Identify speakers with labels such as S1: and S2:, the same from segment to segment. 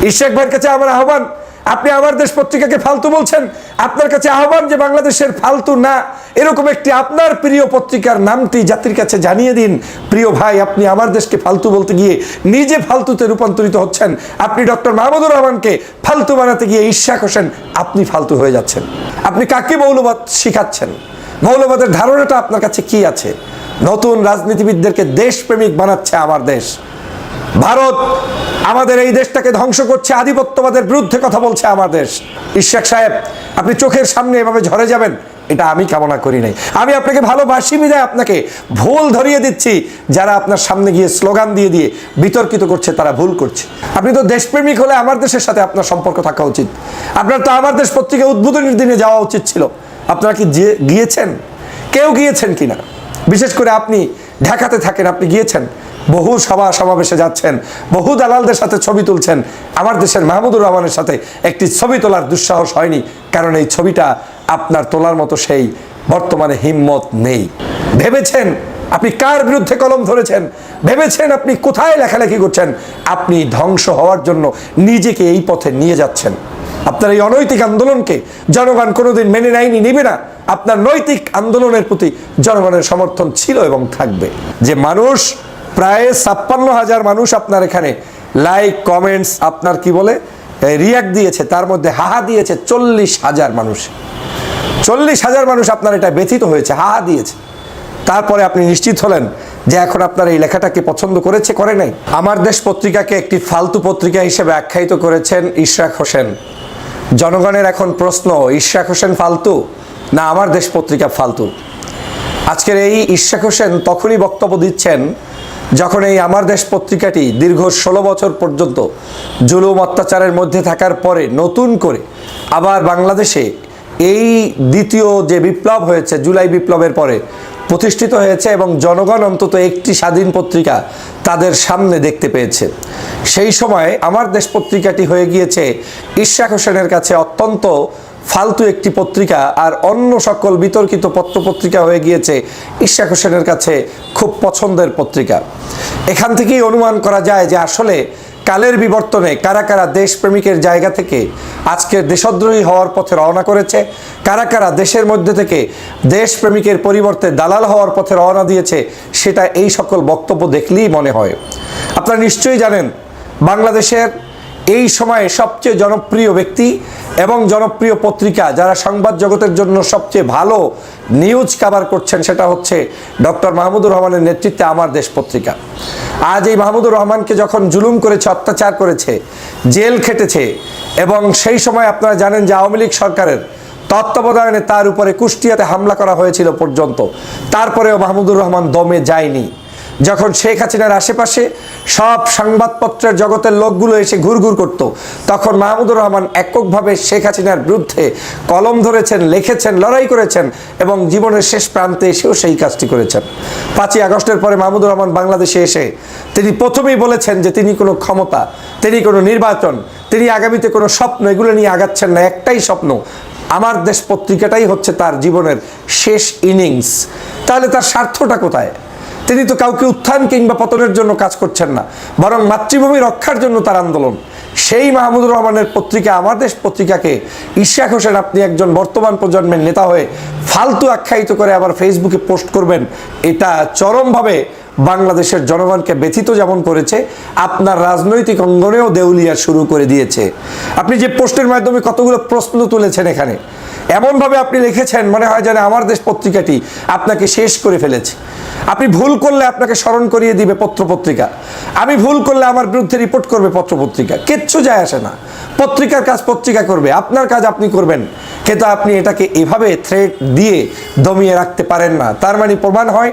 S1: ইশাক ভাইয়ের কাছে আমার আহ্বান, আপনি আমার দেশ পত্রিকাকে ফালতু বলছেন, আপনার কাছে আহ্বান যে বাংলাদেশের ফালতু না এরকম একটি আপনার প্রিয় পত্রিকার নামটি জাতির কাছে জানিয়ে দিন। প্রিয় ভাই, আপনি আমার দেশকে ফালতু বলতে গিয়ে নিজে ফালতুতে রূপান্তরিত হচ্ছেন। আপনি ডক্টর মাহমুদুর রহমানকে ফালতু বানাতে গিয়ে ইশাক হোসেন আপনি ফালতু হয়ে যাচ্ছেন। আপনি কাকে মৌলবাদ শিখাচ্ছেন? মৌলবাদের ধারণাটা আপনার কাছে কি আছে? নতুন রাজনীতিবিদদেরকে দেশপ্রেমিক বানাচ্ছে আমার দেশ। ভারত আমাদের এই দেশটাকে ধ্বংস করছে, আধিপত্যবাদের বিরুদ্ধে কথা বলছে আমার দেশ। ইশাক সাহেব, আপনি চোখের সামনে এভাবে ঝরে যাবেন এটা আমি কামনা করি নাই। আমি আপনাকে ভালোবাসি বিদায় আপনাকে ভুল ধরিয়ে দিচ্ছি। যারা আপনার সামনে গিয়ে স্লোগান দিয়ে দিয়ে বিতর্কিত করছে তারা ভুল করছে। আপনি তো দেশপ্রেমিক হলে আমার দেশের সাথে আপনার সম্পর্ক থাকা উচিত। আপনার তো আমার দেশ পত্রিকা উদ্বোধনের দিনে যাওয়া উচিত ছিল। আপনারা কি গিয়েছেন? কেউ গিয়েছেন কিনা? বিশেষ করে আপনি ঢাকাতে থাকেন, আপনি গিয়েছেন, বহু সভা সমাবেশে যাচ্ছেন, বহু দালালদের সাথে ছবি তুলছেন। আমার দেশের মাহমুদুর রহমানের সাথে একটি ছবি তোলার দুঃসাহস হয়নি, কারণ এই ছবিটা আপনার তোলার মতো সেই বর্তমানে হিম্মত নেই। ভেবেছেন আপনি কার বিরুদ্ধে কলম ধরেছেন? ভেবেছেন আপনি কোথায় লেখালেখি করছেন? আপনি ধ্বংস হওয়ার জন্য নিজেকে এই পথে নিয়ে যাচ্ছেন। আপনার এই অনৈতিক আন্দোলনকে জনগণ কোনোদিন মেনে নেয়নি, নেবে না। আপনার নৈতিক আন্দোলনের প্রতি জনগণের সমর্থন ছিল এবং থাকবে। যে মানুষ প্রায় 56,000 মানুষ আপনার এখানে লাইক কমেন্টস আপনার কি বলে রিয়াক্ট দিয়েছে, তার মধ্যে হাহা দিয়েছে 40,000 মানুষ। 40,000 মানুষ আপনার এটা ব্যথিত হয়েছে, হাহা দিয়েছে। তারপরে আপনি নিশ্চিত হলেন যে এখন আপনার এই লেখাটাকে পছন্দ করেছে, করে নাই? আমার দেশ পত্রিকাকে একটি ফালতু পত্রিকা হিসেবে আখ্যায়িত করেছেন ইশরাক হোসেন। জনগণের এখন প্রশ্ন, ইশরাক হোসেন ফালতু না আমার দেশ পত্রিকা ফালতু? আজকের এই ইশরাক হোসেন তখনই বক্তব্য দিচ্ছেন যখন এই আমার দেশ পত্রিকাটি দীর্ঘ 16 বছর পর্যন্ত জুলুম অত্যাচারের মধ্যে থাকার পরে নতুন করে আবার বাংলাদেশে এই দ্বিতীয় যে বিপ্লব হয়েছে, জুলাই বিপ্লবের পরে প্রতিষ্ঠিত হয়েছে এবং জনগণ অন্তত একটি স্বাধীন পত্রিকা তাদের সামনে দেখতে পেয়েছে। সেই সময় আমার দেশ পত্রিকাটি হয়ে গিয়েছে ইশরাক হোসেনের কাছে অত্যন্ত ফালতু একটি পত্রিকা, আর অন্য সকল বিতর্কিত পত্রপত্রিকা হয়ে গিয়েছে ইশরাক হোসেনের কাছে খুব পছন্দের পত্রিকা। এখান থেকেই অনুমান করা যায় যে আসলে কালের বিবর্তনে কারা কারা দেশপ্রেমিকের জায়গা থেকে আজকের দেশদ্রোহী হওয়ার পথে রওনা করেছে, কারা কারা দেশের মধ্যে থেকে দেশপ্রেমিকের পরিবর্তে দালাল হওয়ার পথে রওনা দিয়েছে, সেটা এই সকল বক্তব্য দেখলেই মনে হয়। আপনারা নিশ্চয়ই জানেন বাংলাদেশের এই সময়ে সবচেয়ে জনপ্রিয় ব্যক্তি এবং জনপ্রিয় পত্রিকা যারা সংবাদ জগতের জন্য সবচেয়ে ভালো নিউজ কভার করছেন সেটা হচ্ছে ডক্টর মাহমুদুর রহমানের নেতৃত্বে আমার দেশ পত্রিকা। আজ এই মাহমুদুর রহমানকে যখন জুলুম করেছে, অত্যাচার করেছে, জেল খেটেছে, এবং সেই সময় আপনারা জানেন যে আওয়ামী লীগ সরকারের তত্ত্বাবধানে তার উপরে কুষ্টিয়াতে হামলা করা হয়েছিল পর্যন্ত, তারপরেও মাহমুদুর রহমান দমে যায়নি। যখন শেখ হাসিনার আশেপাশে সব সংবাদপত্রের জগতের লোকগুলো এসে ঘুরঘুর করত, তখন মাহমুদুর রহমান এককভাবে শেখ হাসিনার বিরুদ্ধে কলম ধরেছেন, লিখেছেন, লড়াই করেছেন এবং জীবনের শেষ প্রান্তে এসেও সেই কাজটি করেছেন। 5ই আগস্টের পরে মাহমুদুর রহমান বাংলাদেশে এসে তিনি প্রথমেই বলেছেন যে তিনি কোনো ক্ষমতা, তিনি কোনো নির্বাচন, তিনি আগামীতে কোনো স্বপ্ন এগুলো নিয়ে আগাচ্ছেন না। একটাই স্বপ্ন, আমার দেশ পত্রিকাটাই হচ্ছে তার জীবনের শেষ ইনিংস। তাহলে তার স্বার্থটা কোথায়? তিনি তো কাউকে উত্থান কিংবা পতনের জন্য কাজ করছেন না, বরং মাতৃভূমি রক্ষার জন্য তার আন্দোলন। সেই মাহমুদুর রহমানের পত্রিকা আমার দেশ পত্রিকাকে ইশরাক হোসেন আপনি একজন বর্তমান প্রজন্মের নেতা হয়ে ফালতু আখ্যায়িত করে আবার ফেসবুকে পোস্ট করবেন, এটা চরমভাবে বাংলাদেশের জনগণকে ব্যথিত যেমন করেছে, আপনার রাজনৈতিক অঙ্গনেও দেউলিয়া শুরু করে দিয়েছে। আপনি যে পোস্টের মাধ্যমে কতগুলো প্রশ্ন তুলেছেন, এখানে এমনভাবে আপনি লিখেছেন মনে হয় যেন আমার দেশ পত্রিকাটি আপনাকে শেষ করে ফেলেছে। আপনি ভুল করলে আপনাকে স্মরণ করিয়ে দিবে পত্রপত্রিকা, আমি ভুল করলে আমার বিরুদ্ধে রিপোর্ট করবে পত্রপত্রিকা। কিচ্ছু যায় আসে না, পত্রিকার কাজ পত্রিকা করবে, আপনার কাজ আপনি করবেন। কিন্তু আপনি এটাকে এভাবে থ্রেট দিয়ে দমিয়ে রাখতে পারেন না। তার মানে প্রমাণ হয়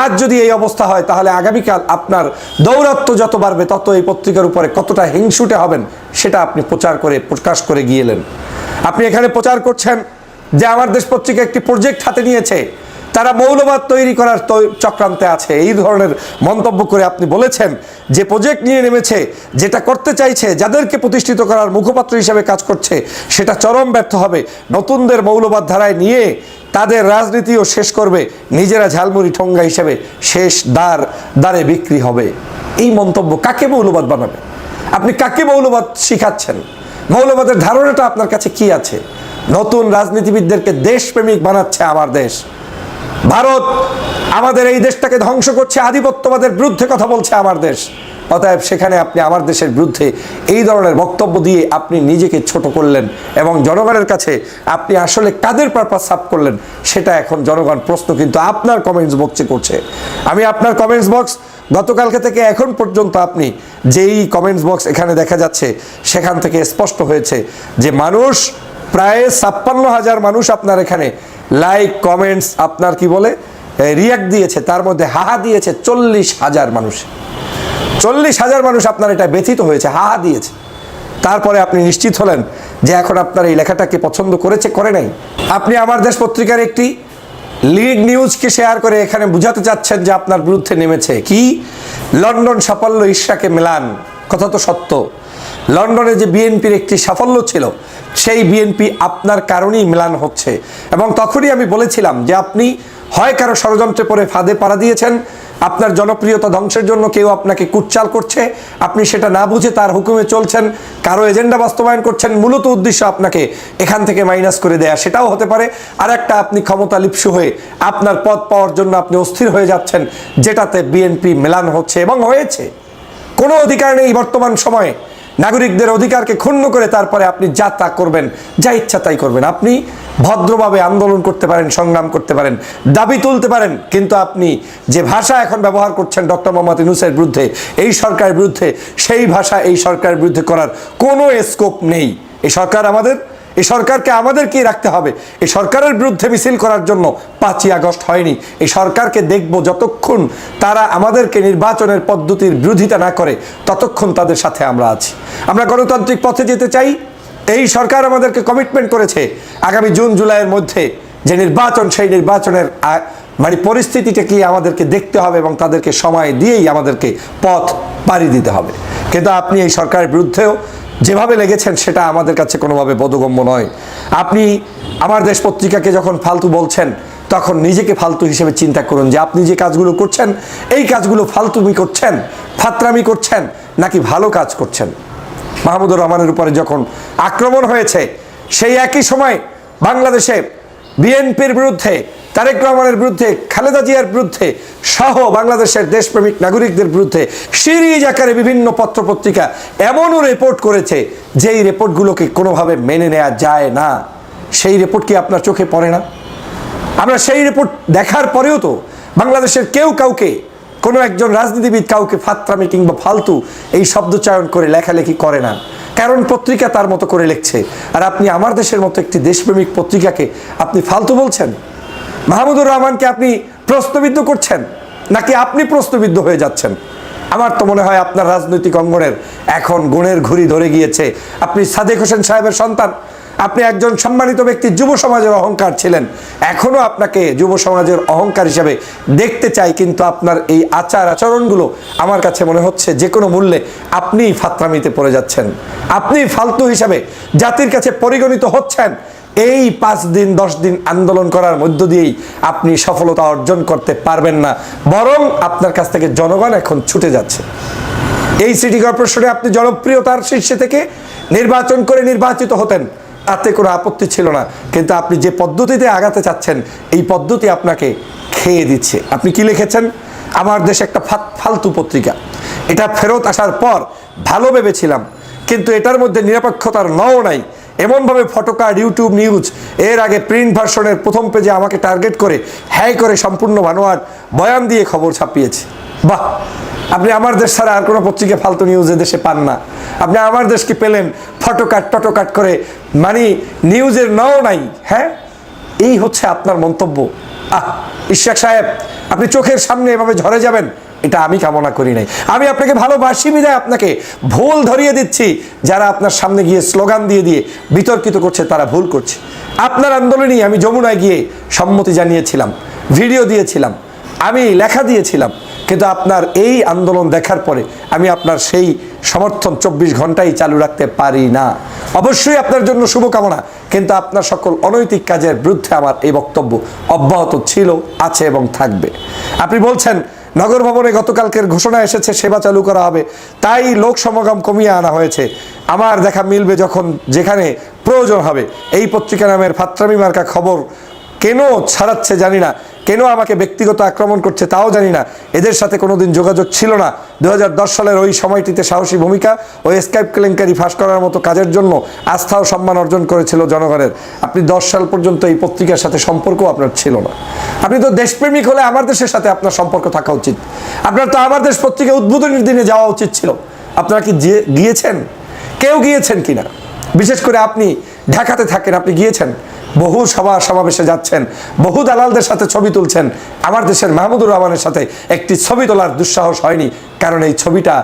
S1: আজ যদি এই অবস্থা হয় তাহলে আগামীকাল আপনার দৌরাত্ম্য যত বাড়বে তত এই পত্রিকার উপরে কতটা হিংসুটে হবেন সেটা আপনি প্রকাশ করে গিয়েলেন। আপনি এখানে প্রচার করছেন যে আমার দেশ পত্রিকা একটি প্রজেক্ট হাতে নিয়েছে, তারা মৌলবাদ তৈরি করার চক্রান্তে আছে, এই ধরনের মন্তব্য করে আপনি বলেছেন যে প্রজেক্ট নিয়ে নেমেছে, যেটা করতে চাইছে, যাদেরকে প্রতিষ্ঠিত করার মুখপাত্র হিসেবে কাজ করছে, সেটা চরম ব্যর্থ হবে। নতুনদের মৌলবাদ ধারায় নিয়ে তাদের রাজনীতিও শেষ করবে, নিজেরা ঝালমুড়ি ঠোঙ্গা হিসেবে শেষ দ্বারে বিক্রি হবে। এই মন্তব্য কাকে মৌলবাদ বানাবে? আপনি কাকে মৌলবাদ শিখাচ্ছেন? মৌলবাদের ধারণাটা আপনার কাছে কি আছে? নতুন রাজনীতিবিদদেরকে দেশপ্রেমিক বানাচ্ছে আমার দেশ ভারত। আমাদের এই দেশটাকে ধ্বংস করছে, আধিপত্যবাদের বিরুদ্ধে কথা বলছে আমার দেশ। অতএব সেখানে আপনি আমার দেশের বিরুদ্ধে এই ধরনের বক্তব্য দিয়ে আপনি নিজেকে ছোট করলেন এবং জনগণের কাছে আপনি আসলে কাদের পারপাস সাফ করলেন সেটা এখন জনগণ প্রশ্ন কিন্তু আপনার কমেন্টস বক্সে করছে। আমি আপনার কমেন্টস বক্স গতকালকে থেকে এখন পর্যন্ত আপনি যেই কমেন্টস বক্স এখানে দেখা যাচ্ছে সেখান থেকে স্পষ্ট হয়েছে যে মানুষ প্রায় 56,000 মানুষ আপনার এখানে লাইক কমেন্টস আপনার কি বলে রিয়াক্ট দিয়েছে, তার মধ্যে হাহা দিয়েছে 40,000 মানুষ। 40,000 মানুষ আপনার এটা ব্যথিত হয়েছে, হাহা দিয়েছে। তারপরে আপনি নিশ্চিত হলেন যে এখন আপনার এই লেখাটাকে পছন্দ করেছে, করে নাই। আপনি আমার দেশ পত্রিকার একটি লিড নিউজকে শেয়ার করে এখানে বুঝাতে চাচ্ছেন যে আপনার বিরুদ্ধে নেমেছে কি লন্ডন সাফল্য ইশরাকে মিলান। কথা তো সত্য, লন্ডনে যে বিএনপির একটি সাফল্য ছিল সেই বিএনপি আপনার কারণেই মিলান হচ্ছে। এবং তখনই আমি বলেছিলাম যে আপনি হয় কারো ষড়যন্ত্রে পড়ে ফাঁদে পাড়া দিয়েছেন, আপনার জনপ্রিয়তা ধ্বংসের জন্য কেউ আপনাকে কুটচাল করছে, আপনি সেটা না বুঝে তার হুকুমে চলছেন, কারো এজেন্ডা বাস্তবায়ন করছেন, মূলত উদ্দেশ্য আপনাকে এখান থেকে মাইনাস করে দেয়া, সেটাও হতে পারে। আর একটা আপনি ক্ষমতা লিপ্সু হয়ে আপনার পদ পাওয়ার জন্য আপনি অস্থির হয়ে যাচ্ছেন, যেটাতে বিএনপি মেলান হচ্ছে এবং হয়েছে। কোনো অধিকার নেই বর্তমান সময়ে, নাগরিকদের অধিকারকে ক্ষুণ্ণ করে তারপরে আপনি যা তা করবেন, যা ইচ্ছা তাই করবেন। আপনি ভদ্রভাবে আন্দোলন করতে পারেন, সংগ্রাম করতে পারেন, দাবি তুলতে পারেন, কিন্তু আপনি যে ভাষা এখন ব্যবহার করছেন ডক্টর মোহাম্মদ ইউনূসের বিরুদ্ধে, এই সরকারের বিরুদ্ধে, সেই ভাষা এই সরকারের বিরুদ্ধে করার কোনো স্কোপ নেই। এই সরকারকে আমাদেরকে রাখতে হবে। এই সরকারের বিরুদ্ধে মিছিল করার জন্য 5ই আগস্ট হয়নি। এই সরকারকে দেখব যতক্ষণ তারা আমাদেরকে নির্বাচনের পদ্ধতির বিরোধিতা না করে, ততক্ষণ তাদের সাথে আমরা আছি। আমরা গণতান্ত্রিক পথে যেতে চাই। এই সরকার আমাদেরকে কমিটমেন্ট করেছে আগামী জুন জুলাইয়ের মধ্যে যে নির্বাচন, সেই নির্বাচনের মানে পরিস্থিতিটা কি আমাদেরকে দেখতে হবে এবং তাদেরকে সময় দিয়েই আমাদেরকে পথ পাড়ি দিতে হবে। কিন্তু আপনি এই সরকারের বিরুদ্ধেও যেভাবে লেগেছেন সেটা আমাদের কাছে কোনোভাবে বোধগম্য নয়। আপনি আমার দেশ পত্রিকাকে যখন ফালতু বলছেন তখন নিজেকে ফালতু হিসেবে চিন্তা করুন যে আপনি যে কাজগুলো করছেন এই কাজগুলো ফালতুমি করছেন, ফাত্রামি করছেন নাকি ভালো কাজ করছেন। মাহমুদুর রহমানের উপরে যখন আক্রমণ হয়েছে সেই একই সময় বাংলাদেশে বিএনপির বিরুদ্ধে, তারেক রহমানের বিরুদ্ধে, খালেদা জিয়ার বিরুদ্ধে সহ বাংলাদেশের দেশপ্রেমিক নাগরিকদের বিরুদ্ধে সিরিজ আকারে বিভিন্ন পত্রপত্রিকা এমনও রিপোর্ট করেছে যেই রিপোর্টগুলোকে কোনোভাবে মেনে নেওয়া যায় না। সেই রিপোর্ট কি আপনার চোখে পড়ে না? আমরা সেই রিপোর্ট দেখার পরেও তো বাংলাদেশের কেউ কাউকে, কোনো একজন রাজনীতিবিদ কাউকে ফাত্রামি কিংবা ফালতু এই শব্দচয়ন করে লেখালেখি করে না, কারণ পত্রিকা তার মতো করে লিখছে। আর আপনি আমার দেশের মতো একটি দেশপ্রেমিক পত্রিকাকে আপনি ফালতু বলছেন। মাহমুদুর রহমানকে আপনি প্রশ্নবিদ্ধ করছেন নাকি আপনি প্রশ্নবিদ্ধ হয়ে যাচ্ছেন? আমার তো মনে হয় আপনার রাজনৈতিক অঙ্গনের এখন গুণের ঘুড়ি ধরে গিয়েছে। আপনি সাদেক হোসেন সাহেবের সন্তান, আপনি একজন সম্মানিত ব্যক্তি, যুব সমাজের অহংকার ছিলেন। এখনও আপনাকে যুব সমাজের অহংকার হিসাবে দেখতে চাই, কিন্তু আপনার এই আচরণগুলো আমার কাছে মনে হচ্ছে যে কোনো মূল্যে আপনিই ফাত্রামিতে পড়ে যাচ্ছেন। আপনি ফালতু হিসাবে জাতির কাছে পরিগণিত হচ্ছেন। এই 5 দিন 10 দিন আন্দোলন করার মধ্য দিয়েই আপনি সফলতা অর্জন করতে পারবেন না, বরং আপনার কাছ থেকে জনগণ এখন ছুটে যাচ্ছে। এই সিটি কর্পোরেশনে আপনি জনপ্রিয়তার শীর্ষে থেকে নির্বাচন করে নির্বাচিত হতেন, তাতে কোনো আপত্তি ছিল না। কিন্তু আপনি যে পদ্ধতিতে আগাতে চাচ্ছেন এই পদ্ধতি আপনাকে খেয়ে দিচ্ছে। আপনি কি লিখেছেন? আমার দেশে একটা ফালতু পত্রিকা, এটা ফেরত আসার পর ভালো ভেবেছিলাম, কিন্তু এটার মধ্যে নিরপেক্ষতার নও নাই। এমনভাবে ফটোকার্ড, ইউটিউব নিউজ, এর আগে প্রিন্ট ভার্সনের প্রথম পেজে আমাকে টার্গেট করে হ্যায় করে সম্পূর্ণ বানোয়াট বয়ান দিয়ে খবর ছাপিয়েছে। বাহ, আপনি আমার দেশ ছাড়া আর কোনো পত্রিকা ফালতু নিউজ দেশে পান না। আপনি আমার দেশকে পেলেন ফটোকাট টটোকাট করে, মানে নিউজের নাও নাই। হ্যাঁ, এই হচ্ছে আপনার মন্তব্য। ইশরাক সাহেব, আপনি চোখের সামনে এভাবে ঝরে যাবেন এটা আমি কামনা করি নাই। আমি আপনাকে ভালোবাসি বিদায় আপনাকে ভুল ধরিয়ে দিচ্ছি। যারা আপনার সামনে গিয়ে স্লোগান দিয়ে দিয়ে বিতর্কিত করছে তারা ভুল করছে। আপনার আন্দোলনেই আমি যমুনায় গিয়ে সম্মতি জানিয়েছিলাম, ভিডিও দিয়েছিলাম, আমি লেখা দিয়েছিলাম, কিন্তু আপনার এই আন্দোলন দেখার পরে আমি আপনার সেই সমর্থন 24 ঘন্টাই চালু রাখতে পারি না। অবশ্যই আপনার জন্য শুভকামনা, কিন্তু আপনার সকল অনৈতিক কাজের বিরুদ্ধে আমার এই বক্তব্য অব্যাহত ছিল, আছে এবং থাকবে। আপনি বলছেন নগর ভবনে গতকালকের ঘোষণা এসেছে সেবা চালু করা হবে, তাই লোক সমাগম কমিয়ে আনা হয়েছে। আমার দেখা মিলবে যখন যেখানে প্রয়োজন হবে। এই পত্রিকা নামের ফাত্রামি মার্কা খবর কেন ছাড়াচ্ছে জানি না, কেন আমাকে ব্যক্তিগত আক্রমণ করছে তাও জানি না। এদের সাথে কোনোদিন যোগাযোগ ছিল না। 2010 সালের ওই সময়টিতে সাহসী ভূমিকা ও স্কাইপ কেলেঙ্কারি ফাঁস করার মতো কাজের জন্য আস্থা ও সম্মান অর্জন করেছিল জনগণের। আপনি 10 সাল পর্যন্ত এই পত্রিকার সাথে সম্পর্ক আপনার ছিল না। আপনি তো দেশপ্রেমিক হলে আমার দেশের সাথে আপনার সম্পর্ক থাকা উচিত। আপনার তো আমার দেশ পত্রিকা উদ্বোধনের দিনে যাওয়া উচিত ছিল। আপনারা কি গিয়েছেন? কেউ গিয়েছেন কিনা? বিশেষ করে আপনি ঢাকাতে থাকেন, আপনি গিয়েছেন? বহু সভা সমাবেশে যাচ্ছেন, বহু দালালদের সাথে ছবি তুলছেন। আমার দেশের মাহমুদুর রহমানের সাথে একটি ছবি তোলার দুঃসাহস হয়নি, কারণ এই ছবিটা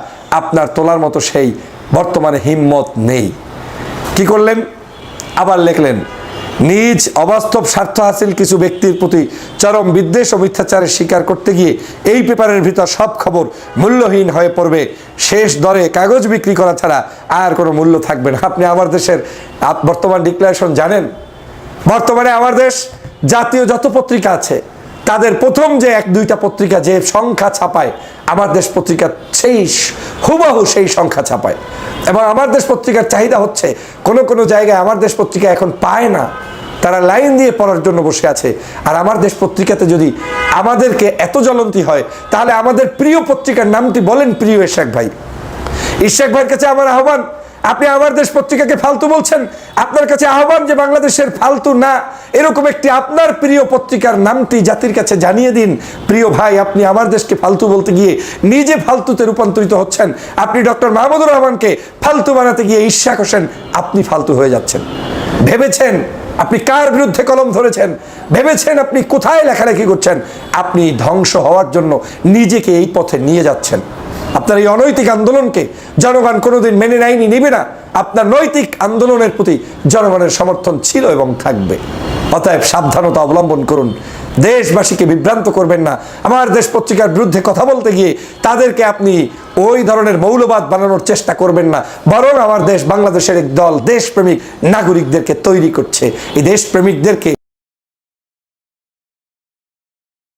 S1: আপনার তোলার মতো সেই বর্তমানে হিম্মত নেই। কি করলেন? আবার লিখলেন, নিজ অবাস্তব স্বার্থ হাসিল কিছু ব্যক্তির প্রতি চরম বিদ্বেষ ও মিথ্যাচারের স্বীকার করতে গিয়ে এই পেপারের ভিতর সব খবর মূল্যহীন হয়ে পড়বে। শেষ দরে কাগজ বিক্রি করা ছাড়া আর কোনো মূল্য থাকবে না। আপনি আমার দেশের বর্তমান ডিক্লারেশন জানেন? বর্তমানে আমার দেশ জাতীয় যত পত্রিকা আছে তাদের প্রথম যে 1-2টা পত্রিকা যে সংখ্যা ছাপায়, আমার দেশ পত্রিকা সেই হুবহু সেই সংখ্যা ছাপায়। এবং আমার দেশ পত্রিকার চাহিদা হচ্ছে কোনো কোনো জায়গায় আমার দেশ পত্রিকা এখন পায় না, তারা লাইন দিয়ে পড়ার জন্য বসে আছে। আর আমার দেশ পত্রিকাতে যদি আমাদেরকে এত জ্বলন্তি হয়, তাহলে আমাদের প্রিয় পত্রিকার নামটি বলেন। প্রিয় ইশাক ভাই, ইশাক ভাইয়ের কাছে আমার আহ্বান, আপনি আমার দেশ পত্রিকাকে ফালতু বলছেন, আপনার কাছে আহ্বান যে বাংলাদেশের ফালতু না এরকম একটি আপনার প্রিয় পত্রিকার নামটি জাতির কাছে জানিয়ে দিন। প্রিয় ভাই, আপনি আমার দেশকে ফালতু বলতে গিয়ে নিজে ফালতুতে রূপান্তরিত হচ্ছেন। আপনি ডক্টর মাহমুদুর রহমানকে ফালতু বানাতে গিয়ে ইশাক হোসেন আপনি ফালতু হয়ে যাচ্ছেন। ভেবেছেন আপনি কার বিরুদ্ধে কলম ধরেছেন? ভেবেছেন আপনি কোথায় লেখালেখি করছেন? আপনি ধ্বংস হওয়ার জন্য নিজেকে এই পথে নিয়ে যাচ্ছেন। আপনার এই অনৈতিক আন্দোলনকে জনগণ কোনোদিন মেনে নেয়নি, নেবে না। আপনার নৈতিক আন্দোলনের প্রতি জনগণের সমর্থন ছিল এবং থাকবে। অতএব সাবধানতা অবলম্বন করুন, দেশবাসীকে বিভ্রান্ত করবেন না। আমার দেশ পত্রিকার বিরুদ্ধে কথা বলতে গিয়ে তাদেরকে আপনি ওই ধরনের মৌলবাদ বানানোর চেষ্টা করবেন না, বরং আমার দেশ বাংলাদেশের এক দল দেশপ্রেমিক নাগরিকদেরকে তৈরি করছে। এই দেশপ্রেমিকদেরকে